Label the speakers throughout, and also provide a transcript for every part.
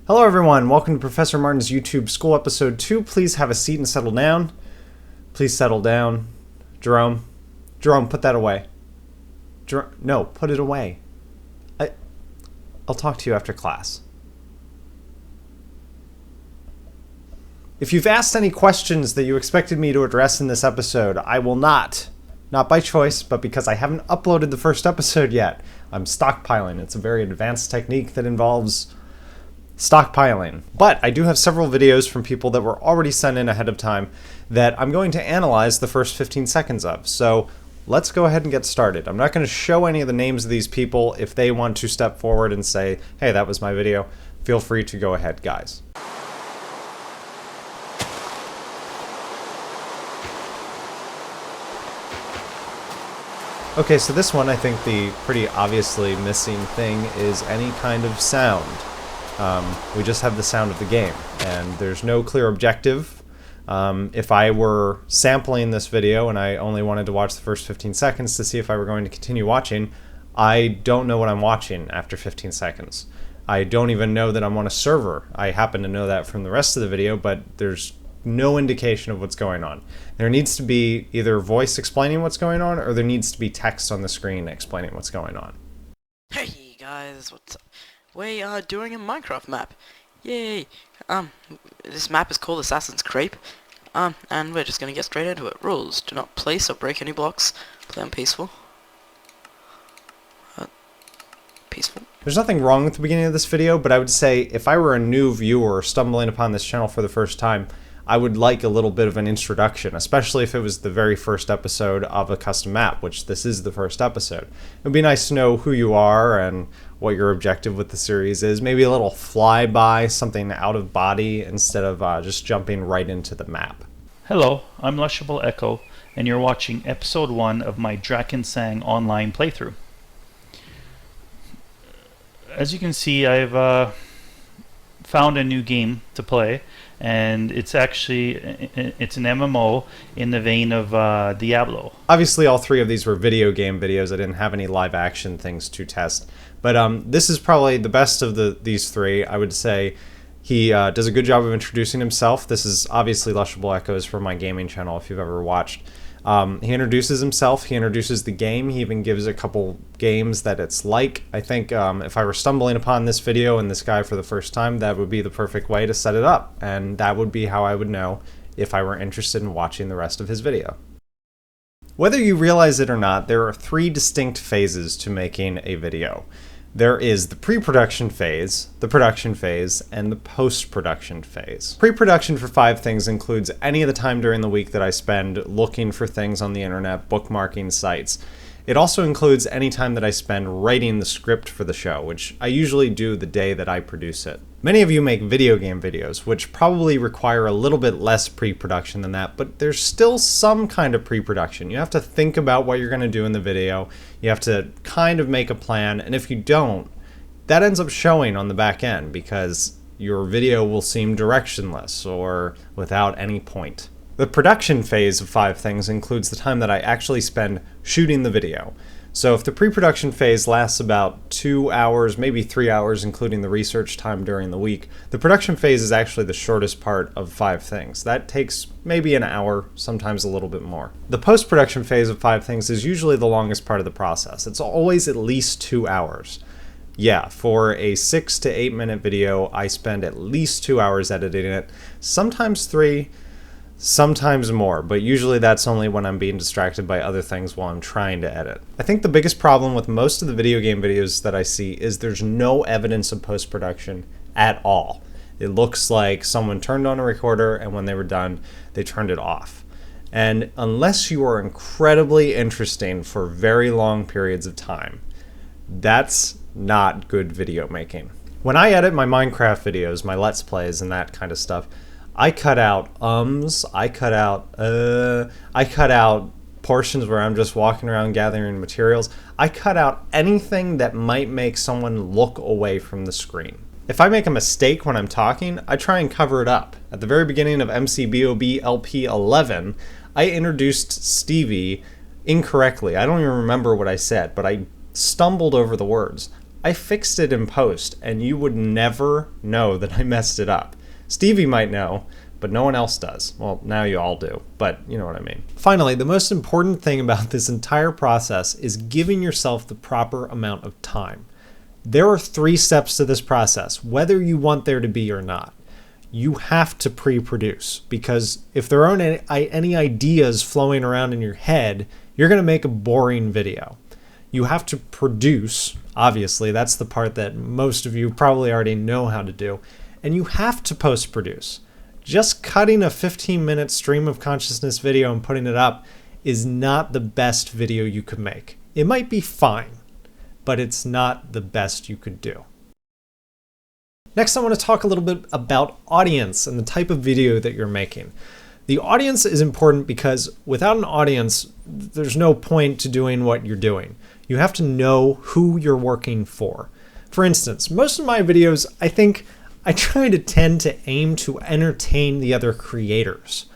Speaker 1: Hello everyone, welcome to Professor Martin's YouTube School Episode 2. Please have a seat and settle down. Please settle down. Jerome, put that away. No, put it away. I'll talk to you after class. If you've asked any questions that you expected me to address in this episode, I will not. Not by choice, but because I haven't uploaded the first episode yet. I'm stockpiling. It's a very advanced technique that involves stockpiling. But I do have several videos from people that were already sent in ahead of time that I'm going to analyze the first 15 seconds of. So let's go ahead and get started. I'm not going to show any of the names of these people. If they want to step forward and say, hey, that was my video, feel free to go ahead, guys. Okay, so this one, I think the pretty obviously missing thing is any kind of sound. We just have the sound of the game, and there's no clear objective. If I were sampling this video and I only wanted to watch the first 15 seconds to see if I were going to continue watching, I don't know what I'm watching after 15 seconds. I don't even know that I'm on a server. I happen to know that from the rest of the video, but there's no indication of what's going on. There needs to be either voice explaining what's going on, or there needs to be text on the screen explaining what's going on.
Speaker 2: Hey guys, what's up? We are doing a Minecraft map. Yay! This map is called Assassin's Creep. And we're just gonna get straight into it. Rules: do not place or break any blocks. Play on peaceful. Peaceful.
Speaker 1: There's nothing wrong with the beginning of this video, but I would say if I were a new viewer stumbling upon this channel for the first time, I would like a little bit of an introduction, especially if it was the very first episode of a custom map, which this is the first episode. It would be nice to know who you are and what your objective with the series is. Maybe a little flyby, something out of body, instead of just jumping right into the map.
Speaker 3: Hello, I'm Lushable Echo, and you're watching episode 1 of my Drakensang online playthrough. As you can see, I've found a new game to play, and it's an MMO in the vein of Diablo.
Speaker 1: Obviously all three of these were video game videos. I didn't have any live action things to test, but this is probably the best of these three. I would say he does a good job of introducing himself. This is obviously Lushable Echoes from my gaming channel, if you've ever watched. He introduces himself, he introduces the game, he even gives a couple games that it's like. I think if I were stumbling upon this video and this guy for the first time, that would be the perfect way to set it up, and that would be how I would know if I were interested in watching the rest of his video. Whether you realize it or not, there are three distinct phases to making a video. There is the pre-production phase, the production phase, and the post-production phase. Pre-production for 5 Things includes any of the time during the week that I spend looking for things on the internet, bookmarking sites. It also includes any time that I spend writing the script for the show, which I usually do the day that I produce it. Many of you make video game videos, which probably require a little bit less pre-production than that, but there's still some kind of pre-production. You have to think about what you're going to do in the video. You have to kind of make a plan, and if you don't, that ends up showing on the back end because your video will seem directionless or without any point. The production phase of 5 Things includes the time that I actually spend shooting the video. So if the pre-production phase lasts about 2 hours, maybe 3 hours, including the research time during the week, the production phase is actually the shortest part of 5 Things. That takes maybe an hour, sometimes a little bit more. The post-production phase of 5 Things is usually the longest part of the process. It's always at least 2 hours. Yeah, for a 6 to 8 minute video, I spend at least 2 hours editing it, sometimes 3, sometimes more, but usually that's only when I'm being distracted by other things while I'm trying to edit. I think the biggest problem with most of the video game videos that I see is there's no evidence of post-production at all. It looks like someone turned on a recorder and when they were done, they turned it off. And unless you are incredibly interesting for very long periods of time, that's not good video making. When I edit my Minecraft videos, my Let's Plays and that kind of stuff, I cut out I cut out portions where I'm just walking around gathering materials. I cut out anything that might make someone look away from the screen. If I make a mistake when I'm talking, I try and cover it up. At the very beginning of MCBOB LP 11, I introduced Stevie incorrectly. I don't even remember what I said, but I stumbled over the words. I fixed it in post, and you would never know that I messed it up. Stevie might know, but no one else does. Well, now you all do, but you know what I mean. Finally, the most important thing about this entire process is giving yourself the proper amount of time. There are 3 steps to this process, whether you want there to be or not. You have to pre-produce, because if there aren't any ideas flowing around in your head, you're going to make a boring video. You have to produce, obviously, that's the part that most of you probably already know how to do, and you have to post-produce. Just cutting a 15-minute stream of consciousness video and putting it up is not the best video you could make. It might be fine, but it's not the best you could do. Next, I want to talk a little bit about audience and the type of video that you're making. The audience is important because without an audience, there's no point to doing what you're doing. You have to know who you're working for. For instance, most of my videos, I think I try to tend to aim to entertain the other creators.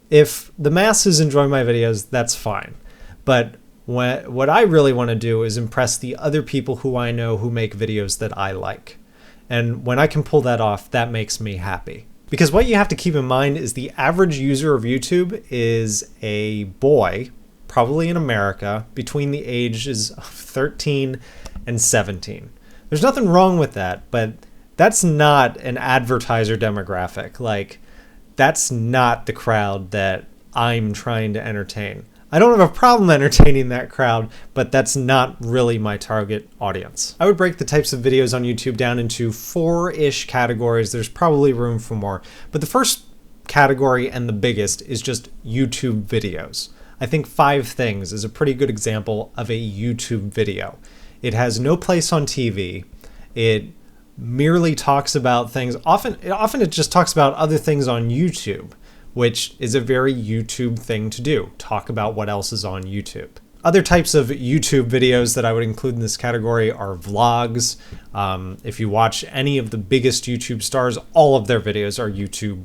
Speaker 1: If the masses enjoy my videos, that's fine. But what I really want to do is impress the other people who I know who make videos that I like. And when I can pull that off, that makes me happy. Because what you have to keep in mind is the average user of YouTube is a boy, probably in America, between the ages of 13 and 17. There's nothing wrong with that, but that's not an advertiser demographic. Like, that's not the crowd that I'm trying to entertain. I don't have a problem entertaining that crowd, but that's not really my target audience. I would break the types of videos on YouTube down into 4-ish categories. There's probably room for more. But the first category and the biggest is just YouTube videos. I think 5 things is a pretty good example of a YouTube video. It has no place on TV. It merely talks about things. Often it just talks about other things on YouTube, which is a very YouTube thing to do. Talk about what else is on YouTube. Other types of YouTube videos that I would include in this category are vlogs. If you watch any of the biggest YouTube stars, all of their videos are YouTube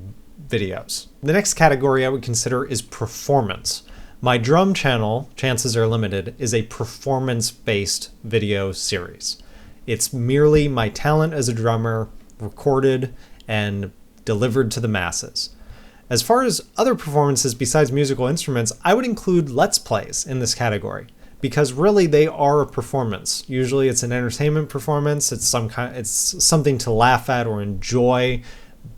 Speaker 1: videos. The next category I would consider is performance. My drum channel, Chances Are Limited, is a performance-based video series. It's merely my talent as a drummer, recorded and delivered to the masses. As far as other performances besides musical instruments, I would include Let's Plays in this category, because really they are a performance. Usually it's an entertainment performance, it's something to laugh at or enjoy,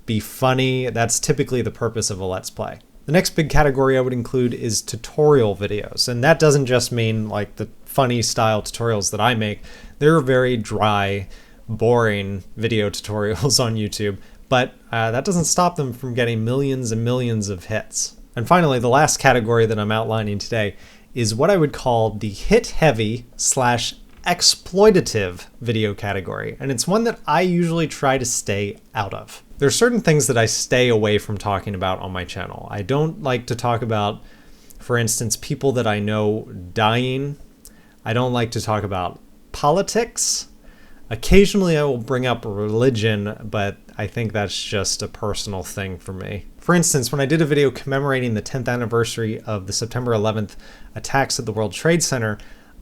Speaker 1: be funny. That's typically the purpose of a Let's Play. The next big category I would include is tutorial videos, and that doesn't just mean like the funny style tutorials that I make. They're very dry, boring video tutorials on YouTube. But that doesn't stop them from getting millions and millions of hits. And finally, the last category that I'm outlining today is what I would call the hit-heavy / exploitative video category. And it's one that I usually try to stay out of. There are certain things that I stay away from talking about on my channel. I don't like to talk about, for instance, people that I know dying. I don't like to talk about politics. Occasionally I will bring up religion, but I think that's just a personal thing for me. For instance, when I did a video commemorating the 10th anniversary of the September 11th attacks at the World Trade Center,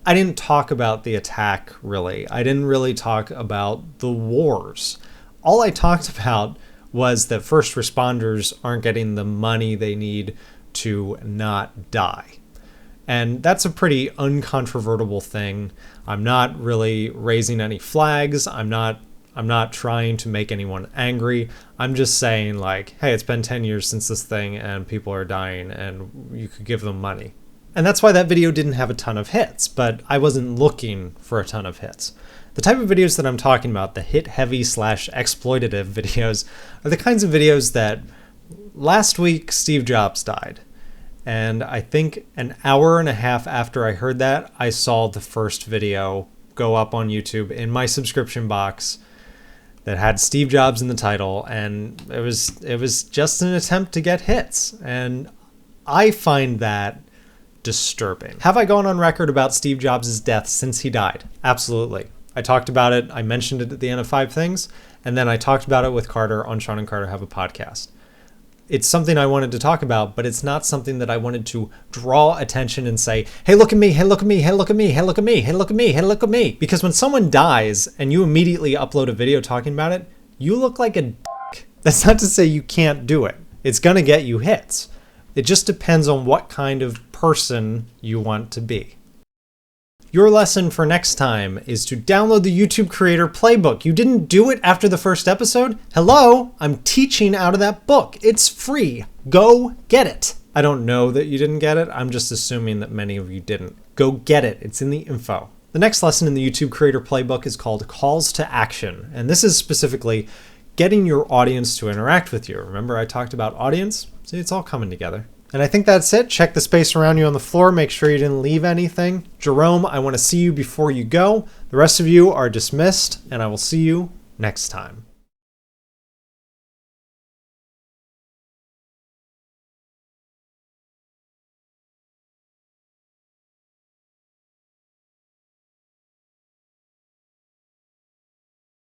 Speaker 1: I didn't talk about the attack, really. I didn't really talk about the wars. All I talked about was that first responders aren't getting the money they need to not die. And that's a pretty uncontrovertible thing. I'm not really raising any flags. I'm not trying to make anyone angry. I'm just saying, like, hey, it's been 10 years since this thing and people are dying and you could give them money. And that's why that video didn't have a ton of hits, but I wasn't looking for a ton of hits. The type of videos that I'm talking about, the hit-heavy / exploitative videos, are the kinds of videos that last week Steve Jobs died. And I think an hour and a half after I heard that, I saw the first video go up on YouTube in my subscription box that had Steve Jobs in the title, and it was just an attempt to get hits. And I find that disturbing. Have I gone on record about Steve Jobs' death since he died? Absolutely. I talked about it. I mentioned it at the end of 5 Things, and then I talked about it with Carter on Sean and Carter Have a Podcast. It's something I wanted to talk about, but it's not something that I wanted to draw attention and say, hey, look at me, hey, look at me, hey, look at me, hey, look at me, hey, look at me, hey, look at me. Because when someone dies and you immediately upload a video talking about it, you look like a dick. That's not to say you can't do it. It's gonna get you hits. It just depends on what kind of person you want to be. Your lesson for next time is to download the YouTube Creator Playbook. You didn't do it after the first episode? Hello, I'm teaching out of that book. It's free. Go get it. I don't know that you didn't get it. I'm just assuming that many of you didn't. Go get it. It's in the info. The next lesson in the YouTube Creator Playbook is called Calls to Action. And this is specifically getting your audience to interact with you. Remember I talked about audience? See, it's all coming together. And I think that's it. Check the space around you on the floor. Make sure you didn't leave anything. Jerome, I want to see you before you go. The rest of you are dismissed, and I will see you next time.